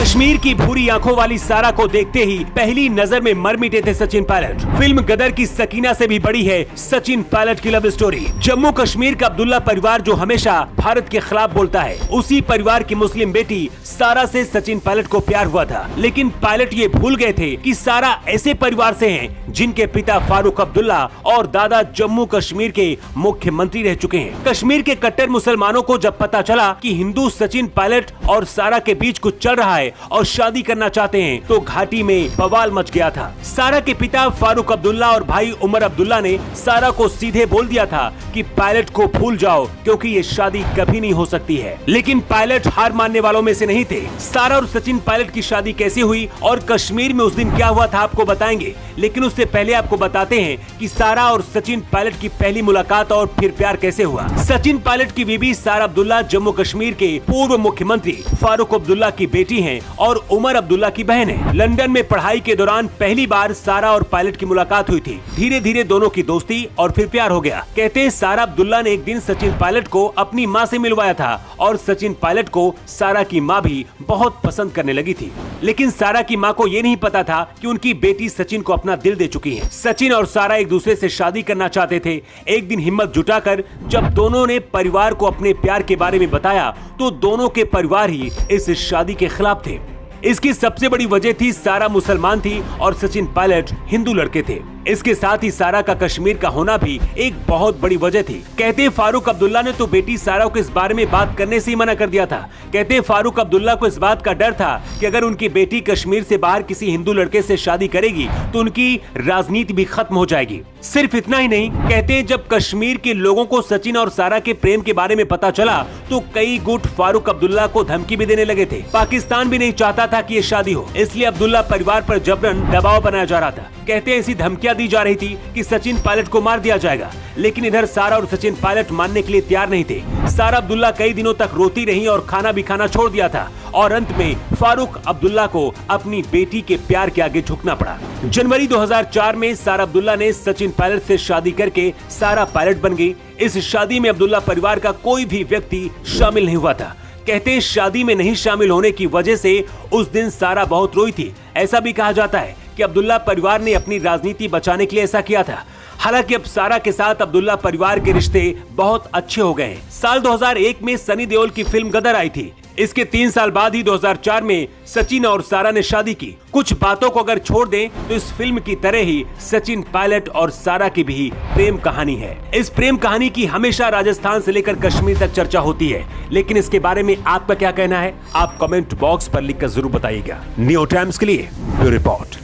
कश्मीर की भूरी आंखों वाली सारा को देखते ही पहली नजर में मर मिटे थे सचिन पायलट। फिल्म गदर की सकीना से भी बड़ी है सचिन पायलट की लव स्टोरी। जम्मू कश्मीर का अब्दुल्ला परिवार जो हमेशा भारत के खिलाफ बोलता है, उसी परिवार की मुस्लिम बेटी सारा से सचिन पायलट को प्यार हुआ था। लेकिन पायलट ये भूल गए थे कि सारा ऐसे परिवार से हैं जिनके पिता फारूक अब्दुल्ला और दादा जम्मू कश्मीर के मुख्यमंत्री रह चुके हैं। कश्मीर के कट्टर मुसलमानों को जब पता चला कि हिंदू सचिन पायलट और सारा के बीच कुछ चल रहा है और शादी करना चाहते हैं, तो घाटी में बवाल मच गया था। सारा के पिता फारूक अब्दुल्ला और भाई उमर अब्दुल्ला ने सारा को सीधे बोल दिया था कि पायलट को भूल जाओ क्योंकि ये शादी कभी नहीं हो सकती है। लेकिन पायलट हार मानने वालों में से नहीं थे। सारा और सचिन पायलट की शादी कैसे हुई और कश्मीर में उस दिन क्या हुआ था आपको बताएंगे, लेकिन उससे पहले आपको बताते हैं कि सारा और सचिन पायलट की पहली मुलाकात और फिर प्यार कैसे हुआ। सचिन पायलट की बीबी सारा अब्दुल्ला जम्मू कश्मीर के पूर्व मुख्यमंत्री फारूक अब्दुल्ला की बेटी हैं और उमर अब्दुल्ला की बहन है। लंदन में पढ़ाई के दौरान पहली बार सारा और पायलट की मुलाकात हुई थी। धीरे धीरे दोनों की दोस्ती और फिर प्यार हो गया। कहते हैं सारा अब्दुल्ला ने एक दिन सचिन पायलट को अपनी माँ से मिलवाया था और सचिन पायलट को सारा की माँ भी बहुत पसंद करने लगी थी। लेकिन सारा की माँ को ये नहीं पता था कि उनकी बेटी सचिन को अपना दिल दे चुकी है। सचिन और सारा एक दूसरे से शादी करना चाहते थे। एक दिन हिम्मत जुटाकर जब दोनों ने परिवार को अपने प्यार के बारे में बताया तो दोनों के परिवार ही इस शादी के खिलाफ थे। इसकी सबसे बड़ी वजह थी सारा मुसलमान थी और सचिन पायलट हिंदू लड़के थे। इसके साथ ही सारा का कश्मीर का होना भी एक बहुत बड़ी वजह थी। कहते हैं फारूक अब्दुल्ला ने तो बेटी सारा को इस बारे में बात करने से ही मना कर दिया था। कहते हैं फारूक अब्दुल्ला को इस बात का डर था कि अगर उनकी बेटी कश्मीर से बाहर किसी हिंदू लड़के से शादी करेगी तो उनकी राजनीति भी खत्म हो जाएगी। सिर्फ इतना ही नहीं, कहते हैं जब कश्मीर के लोगों को सचिन और सारा के प्रेम के बारे में पता चला तो कई गुट फारूक अब्दुल्ला को धमकी भी देने लगे थे। पाकिस्तान भी नहीं चाहता था कि ये शादी हो, इसलिए अब्दुल्ला परिवार पर जबरन दबाव बनाया जा रहा था। कहते हैं ऐसी धमकियां दी जा रही थी कि सचिन पायलट को मार दिया जाएगा। लेकिन इधर सारा और सचिन पायलट मानने के लिए तैयार नहीं थे। सारा अब्दुल्ला कई दिनों तक रोती रही और खाना भी खाना छोड़ दिया था और अंत में फारूक अब्दुल्ला को अपनी बेटी के प्यार के आगे झुकना पड़ा। जनवरी 2004 में सारा अब्दुल्ला ने सचिन पायलट से शादी करके सारा पायलट बन गई। इस शादी में अब्दुल्ला परिवार का कोई भी व्यक्ति शामिल नहीं हुआ था। कहते हैं शादी में नहीं शामिल होने की वजह से उस दिन सारा बहुत रोई थी। ऐसा भी कहा जाता है कि अब्दुल्ला परिवार ने अपनी राजनीति बचाने के लिए ऐसा किया था। हालांकि अब सारा के साथ अब्दुल्ला परिवार के रिश्ते बहुत अच्छे हो गए हैं। साल 2001 में सनी देओल की फिल्म गदर आई थी। इसके 3 साल बाद ही 2004 में सचिन और सारा ने शादी की। कुछ बातों को अगर छोड़ दें तो इस फिल्म की तरह ही सचिन पायलट और सारा की भी प्रेम कहानी है। इस प्रेम कहानी की हमेशा राजस्थान से लेकर कश्मीर तक चर्चा होती है, लेकिन इसके बारे में आपका क्या कहना है आप कमेंट बॉक्स पर लिखकर जरूर बताइएगा। न्यू टाइम्स के लिए ब्यूरो रिपोर्ट।